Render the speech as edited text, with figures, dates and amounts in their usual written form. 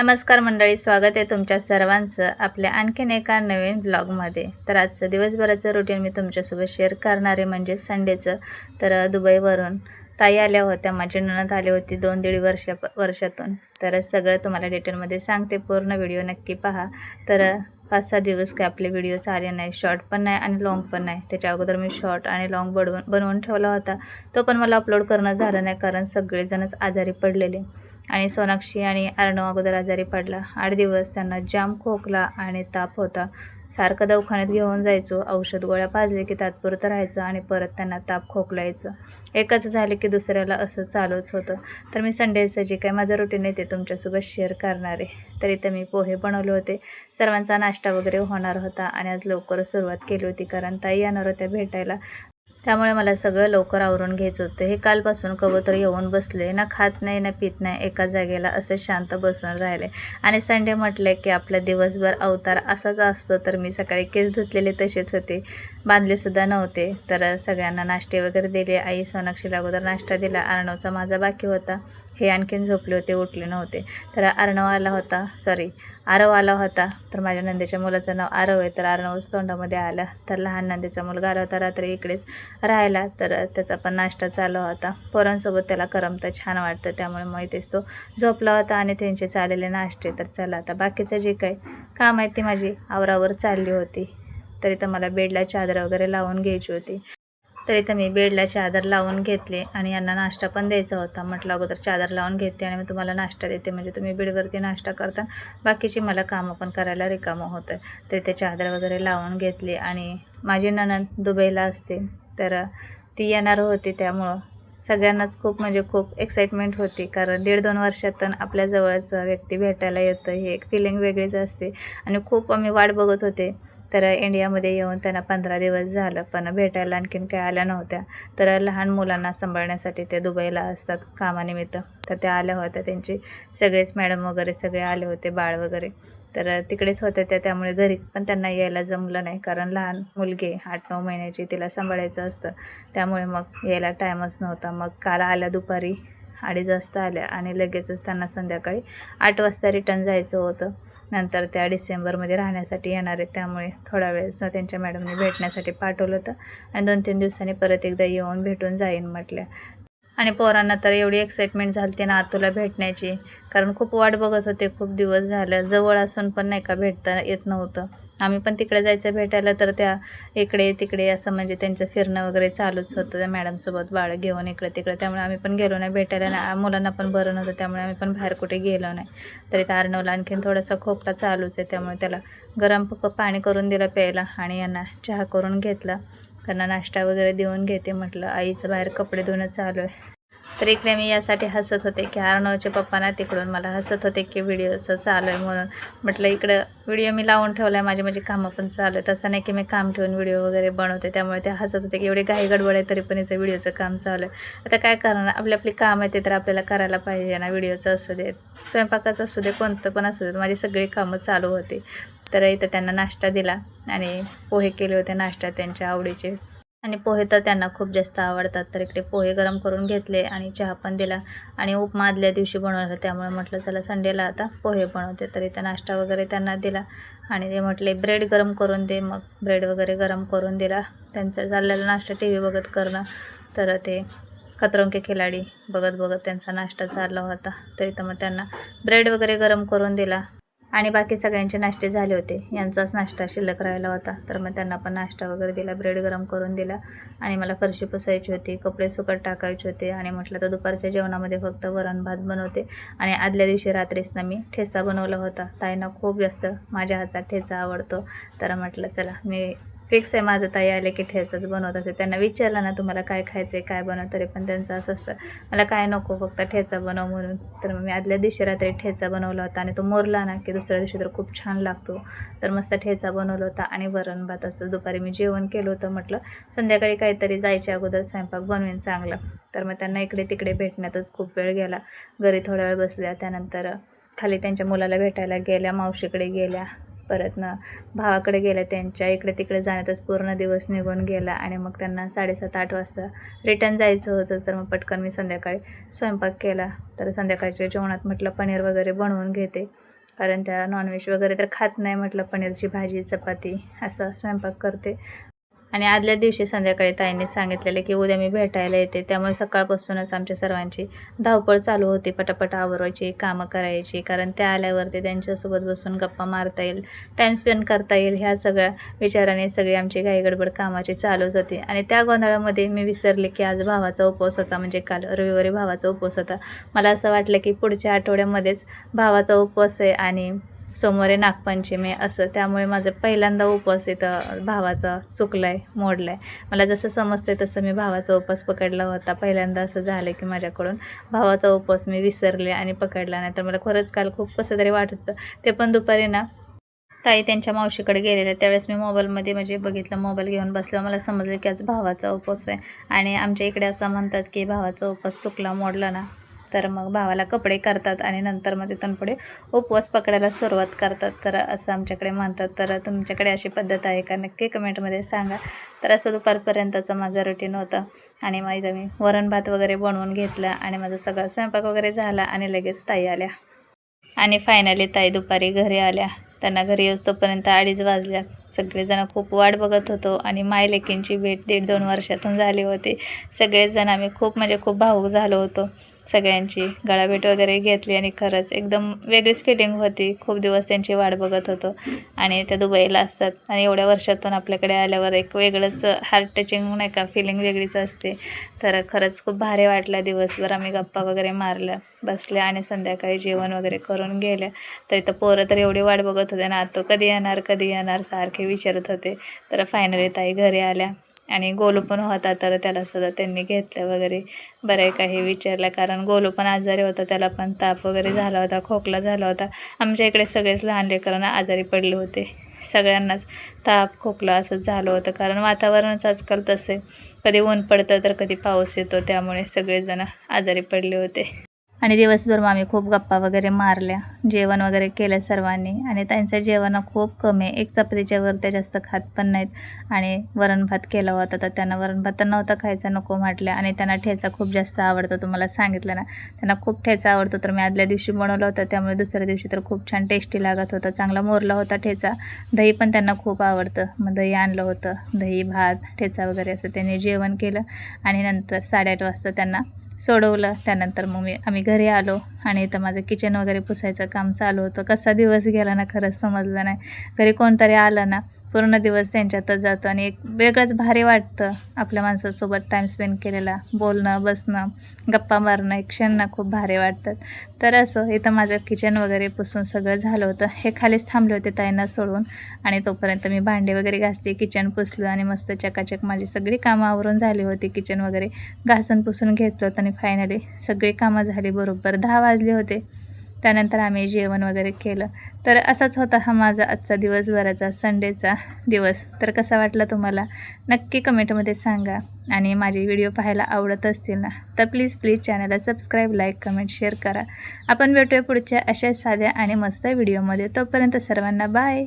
नमस्कार मंडळी, स्वागत आहे तुमच्या सर्वांचं आपल्या आणखीन एका नवीन ब्लॉगमध्ये. तर आजचं दिवसभराचं रुटीन मी तुमच्यासोबत शेअर करणार आहे, म्हणजे संडेचं. तर दुबईवरून ताई आल्या होत्या, माझी नणंद आली होती 2-1.5 वर्षातून. तर सगळं तुम्हाला डिटेलमध्ये सांगते, पूर्ण व्हिडिओ नक्की पहा. तर 5-6 दिवस काय आपले व्हिडिओ आले नाही, शॉर्ट पण नाही आणि लाँग पण नाही. त्याच्या अगोदर मी शॉर्ट आणि लाँग बनवून ठेवला होता, तो पण मला अपलोड करणं झालं नाही, कारण सगळेजणच आजारी पडलेले. आणि सोनाक्षी आणि अर्णव अगोदर आजारी पडला. 8 दिवस त्यांना जाम खोकला आणि ताप होता. सारखं दवाखान्यात घेऊन जायचो, औषध गोळ्या पाजले की तात्पुरतं राहायचं आणि परत त्यांना ताप खोकला यायचं. एकच झाले की दुसऱ्याला असं चालूच होतं. तर मी संडेचं जे काय माझं रुटीन आहे ते तुमच्यासोबत शेअर करणार आहे. तर इथं मी पोहे बनवले होते, सर्वांचा नाश्ता वगैरे होणार होता आणि आज लवकरच सुरुवात केली होती, कारण ताई येणार होत्या भेटायला. त्यामुळे मला सगळं लवकर आवरून घ्यायचं होतं. हे कालपासून कबूतर येऊन बसले, ना खात नाही ना पित नाही, एका जागेला असं शांत बसून राहिले. आणि संडे म्हटलं की आपला दिवसभर अवतार असाच असतो. तर मी सकाळी केस धुतलेले तसेच होते, बांधलेसुद्धा नव्हते. तर सगळ्यांना नाश्ते वगैरे दिले. आई सोनाक्षीला अगोदर नाश्ता दिला, अर्णवचा माझा बाकी होता. हे आणखीन झोपले होते, उठले नव्हते. तर आरव आला होता. तर माझ्या नंदेच्या मुलाचं नाव आरव आहे, तर आरवच तोंडामध्ये आला. तर लहान नंदेचा मुलगा आला होता रात्री इकडेच राहायला, तर त्याचा पण नाश्ता चालू होता. पोरांसोबत त्याला करमतं, छान वाटतं, त्यामुळे मग इथेच तो झोपला होता आणि त्यांचे चाललेले नाश्ते. तर चला आता बाकीचं जे काही काम आहे ती माझी आवरावर चालली होती. तर इथं मला बेडला चादर वगैरे लावून घ्यायची होती. तर इथं मी बेडला चादर लावून घेतले आणि यांना नाश्ता पण द्यायचा होता. म्हटलं अगोदर चादर लावून घेते आणि मग तुम्हाला नाश्ता देते, म्हणजे तुम्ही बेडवरती नाश्ता करता, बाकीची मला कामं पण करायला रिकामं होतं. तर ते चादर वगैरे लावून घेतली. आणि माझी नणंद दुबईला असते, तर ती येणार होती, त्यामुळं सगळ्यांनाच खूप म्हणजे खूप एक्साइटमेंट होती, कारण 1.5-2 वर्षातून आपल्या जवळचा व्यक्ती भेटायला येतं, ही एक फिलिंग वेगळीच असते. आणि खूप आम्ही वाट बघत होते. तर इंडियामध्ये येऊन त्यांना 15 दिवस झालं, पण भेटायला आणखीन काय आल्या नव्हत्या. तर लहान मुलांना सांभाळण्यासाठी ते दुबईला असतात कामानिमित्त. तर त्या आल्या होत्या, त्यांचे सगळेच मॅडम वगैरे सगळे आले होते, बाळ वगैरे. तर तिकडेच होत्या त्या, त्यामुळे घरी पण त्यांना यायला जमलं नाही, कारण लहान मुलगी 8-9 महिन्याची, तिला सांभाळायचं असतं. त्यामुळे मग यायला टाईमच नव्हता. मग काल आल्या दुपारी 2:30 वाजता आल्या आणि लगेचच त्यांना संध्याकाळी 8 वाजता रिटर्न जायचं होतं. नंतर त्या डिसेंबरमध्ये राहण्यासाठी येणार आहेत, त्यामुळे थोडा वेळच त्यांच्या मॅडमने भेटण्यासाठी पाठवलं होतं आणि 2-3 दिवसांनी परत एकदा येऊन भेटून जाईन म्हटल्या. आणि पोरांना तर एवढी एक्साइटमेंट झाली ना आतूला भेटण्याची, कारण खूप वाट बघत होते, खूप दिवस झालं. जवळ असून पण नाही का भेटता येत नव्हतं. आम्ही पण तिकडे जायचं भेटायला, तर त्या इकडे तिकडे असं म्हणजे त्यांचं फिरणं वगैरे चालूच होतं, त्या मॅडमसोबत बाळं घेऊन इकडे तिकडे. त्यामुळे आम्ही पण गेलो नाही भेटायला, ना मुलांना पण बरं नव्हतं, त्यामुळे आम्ही पण बाहेर कुठे गेलो नाही. तरी त्या अर्णवला आणखीन थोडासा खोकला चालूच आहे, त्यामुळे त्याला गरम पाणी करून दिलं प्यायला आणि यांना चहा करून घेतला. त्यांना नाश्ता वगैरे देऊन घेते. म्हटलं आईचं बाहेर कपडे धुणं चालू आहे. तर इकडे मी यासाठी हसत होते की अर्णवचे पप्पा ना तिकडून मला हसत होते की व्हिडिओचं चालू आहे म्हणून. म्हटलं इकडं व्हिडिओ मी लावून ठेवला आहे, माझी कामं पण चालू आहेत, असं नाही की मी काम ठेवून व्हिडिओ वगैरे बनवते. त्यामुळे ते हसत होते की एवढी घाई गडबड आहे तरी पण हिचं व्हिडिओचं काम चालू आहे. आता काय करणार, आपली कामं आहे ते तर आपल्याला करायला पाहिजे ना. व्हिडिओचं असू देत, स्वयंपाकाचं असू दे, कोणतं पण असू देत, माझी सगळी कामं चालू होती. तर इथं त्यांना नाश्ता दिला आणि पोहे केले होते नाश्ता त्यांच्या आवडीचे, आणि पोहे तर त्यांना खूप जास्त आवडतात. तर इकडे पोहे गरम करून घेतले आणि चहा पण दिला. आणि उपमा आदल्या दिवशी बनवला, त्यामुळे म्हटलं चला संडेला आता पोहे बनवते. तर इथं नाश्ता वगैरे त्यांना दिला आणि ते म्हटले ब्रेड गरम करून दे, मग ब्रेड वगैरे गरम करून दिला. त्यांचं चाललेलं नाश्ता TV बघत करणं, तर ते खतरों के खिलाडी बघत बघत त्यांचा नाश्ता चालला होता. तर इथं मग त्यांना ब्रेड वगैरे गरम करून दिला आणि बाकी सगळ्यांचे नाश्ते झाले होते, यांचाच नाश्ता शिल्लक राहिला होता. तर मग त्यांना पण नाश्ता वगैरे दिला, ब्रेड गरम करून दिला. आणि मला फरशी पुसायची होती, कपडे सुकत टाकायचे होते. आणि म्हटलं तर दुपारच्या जेवणामध्ये फक्त वरण भात बनवते. आणि आदल्या दिवशी रात्रीच ना मी ठेचा बनवला होता. ताईंना खूप जास्त माझ्या हातचा ठेचा आवडतो, तर म्हटलं चला मी फिक्स आहे माझं, ताई आले की ठेचाच बनवत असे. त्यांना विचारलं ना तुम्हाला काय खायचं आहे काय बनव, तरी पण त्यांचं असं असतं मला काय नको, फक्त ठेचा बनव म्हणून. तर मग मी आदल्या दिवशी रात्री ठेचा बनवला होता आणि तो मोरला ना की दुसऱ्या दिवशी तर खूप छान लागतो. तर मस्त ठेचा बनवला होता आणि वरण भात असं दुपारी मी जेवण केलं होतं. म्हटलं संध्याकाळी काहीतरी जायच्या अगोदर स्वयंपाक बनवेन चांगला. तर मग त्यांना इकडे तिकडे भेटण्यातच खूप वेळ गेला. घरी थोडा वेळ बसल्या, त्यानंतर खाली त्यांच्या मुलाला भेटायला गेल्या, मावशीकडे गेल्या, परत ना भावाकडे गेल्या, त्यांच्या इकडे तिकडे जाण्यातच पूर्ण दिवस निघून गेला. आणि मग त्यांना 7:30-8 वाजता रिटर्न जायचं होतं. तर मग पटकन मी संध्याकाळी स्वयंपाक केला. तर संध्याकाळच्या जेवणात म्हटलं पनीर वगैरे बनवून घेते. कारण त्या नॉनव्हेज वगैरे तर खात नाही. म्हटलं पनीरची भाजी चपाती असं स्वयंपाक करते. आणि आदल्या दिवशी संध्याकाळी ताईंनी सांगितलेलं की उद्या मी भेटायला येते, त्यामुळे सकाळपासूनच आमच्या सर्वांची धावपळ चालू होती. पटापट आवरायची, कामं करायची, कारण त्या आल्यावरती त्यांच्यासोबत बसून गप्पा मारता येईल, टाईम स्पेंड करता येईल, ह्या सगळ्या विचाराने सगळी आमची घाईगडबड कामाची चालूच होती. आणि त्या गोंधळामध्ये मी विसरले की आज भावाचा उपवास होता, म्हणजे काल रविवारी भावाचा उपवास होता. मला असं वाटलं की पुढच्या आठवड्यामध्येच भावाचा उपवास आहे आणि सोमवारी नागपंचमी असं, त्यामुळे माझं पहिल्यांदा उपवास इथं भावाचा चुकला आहे, मोडला आहे. मला जसं समजतं तसं मी भावाचा उपवास पकडला होता. पहिल्यांदा असं झालं की माझ्याकडून भावाचा उपवास मी विसरले आणि पकडला नाही. तर मला खरंच काल खूप कसं तरी वाटत होतं. ते पण दुपारी ना ताई त्यांच्या मावशीकडे गेलेले, त्यावेळेस मी मोबाईलमध्ये म्हणजे बघितलं, मोबाईल घेऊन बसलं, मला समजलं की आज भावाचा उपवास आहे. आणि आमच्या इकडे असं म्हणतात की भावाचा उपवास चुकला मोडला ना तर मग भावाला कपडे करतात आणि नंतर मग तिथून पुढे उपवास पकडायला सुरुवात करतात. तर असं आमच्याकडे म्हणतात. तर तुमच्याकडे अशी पद्धत आहे का, नक्की कमेंटमध्ये सांगा. तर असं दुपारपर्यंतचं माझं रुटीन होतं. आणि मग इथं मी वरण भात वगैरे बनवून घेतला आणि माझा सगळा स्वयंपाक वगैरे झाला आणि लगेच ताई आल्या. आणि फायनली ताई दुपारी घरी आल्या. त्यांना घरी येऊस तोपर्यंत 2:30 वाजल्या. सगळेजण खूप वाट बघत होतो आणि मायलेकींची भेट 1.5-2 वर्षातून झाली होती. सगळेजण आम्ही खूप म्हणजे खूप भावूक झालो होतो. सगळ्यांची गळाभेट वगैरे घेतली आणि खरंच एकदम वेगळीच फिलिंग होती. खूप दिवस त्यांची वाट बघत होतो आणि त्या दुबईला असतात आणि एवढ्या वर्षातून आपल्याकडे आल्यावर एक वेगळंच हार्ट टचिंग नाही का फिलिंग वेगळीच असते. तर खरंच खूप भारी वाटलं. दिवसभर आम्ही गप्पा वगैरे मारल्या, बसल्या आणि संध्याकाळी जेवण वगैरे करून गेल्या. तर इथं पोरं तर एवढी वाट बघत होते ना, तो कधी येणार सारखे विचारत होते. तर फायनली ताई घरी आल्या आणि गोलू पण होता, तर त्याला सुद्धा त्यांनी घेतलं वगैरे. बरं काही विचारलं, कारण गोलू पण आजारी होता, त्याला पण ताप वगैरे झाला होता, खोकला झाला होता. आमच्या इकडे सगळेच लहान लेकरांना आजारी पडले होते. सगळ्यांनाच ताप खोकला असंच झालं होतं, कारण वातावरणच आजकाल तसे, कधी ऊन पडतं तर कधी पाऊस येतो, त्यामुळे सगळेजण आजारी पडले होते. आणि दिवसभर मग आम्ही खूप गप्पा वगैरे मारल्या, जेवण वगैरे केलं सर्वांनी. आणि त्यांचं जेवण खूप कमी आहे, 1 चपातीच्या वर ते जास्त खात पण नाहीत. आणि वरण भात केला होता, तर त्यांना वरण भात तर नव्हता खायचा, नको म्हटलं. आणि त्यांना ठेचा खूप जास्त आवडतो, तुम्हाला सांगितलं ना, त्यांना खूप ठेचा आवडतो. तर मी आदल्या दिवशी बनवलं होतं, त्यामुळे दुसऱ्या दिवशी तर खूप छान टेस्टी लागत होता, चांगला मोरला होता ठेचा. दही पण त्यांना खूप आवडतं, मग दही आणलं होतं, दही भात ठेचा वगैरे असं त्यांनी जेवण केलं. आणि नंतर 8:30 वाजता त्यांना सोडवलं. त्यानंतर मग आम्ही घरी आलो आणि इथं माझं किचन वगैरे पुसायचं काम चालू होतं. कसा दिवस गेला ना खरंच समजलं नाही. घरी कोणतरी आलं ना पूर्ण दिवस त्यांच्यातच जातो आणि एक वेगळंच भारी वाटतं. आपल्या माणसासोबत टाईम स्पेंड केलेला, बोलणं बसणं गप्पा मारणं एक क्षण खूप भारी वाटतात. तर असं इथं माझं किचन वगैरे पुसून सगळं झालं होतं. हे खालीच थांबले होते ताईंना सोडून आणि तोपर्यंत मी भांडे वगैरे घासते, किचन पुसलं आणि मस्त चकाचक माझी सगळी कामं आवरून झाली होती. किचन वगैरे घासून पुसून घेतलं होतं आणि फायनली सगळी कामं झाली. बरोबर 10 वाजले होते. त्यानंतर आम्ही जेवण वगैरे केलं. तर असाच होता हा माझा आजचा दिवसभराचा संडेचा दिवस. तर कसा वाटला तुम्हाला नक्की कमेंटमध्ये सांगा. आणि माझे व्हिडिओ पाहायला आवडत असतील ना तर प्लीज चॅनलला सबस्क्राईब, लाईक, कमेंट, शेअर करा. आपण भेटूया पुढच्या अशा साध्या आणि मस्त व्हिडिओमध्ये. तोपर्यंत सर्वांना बाय.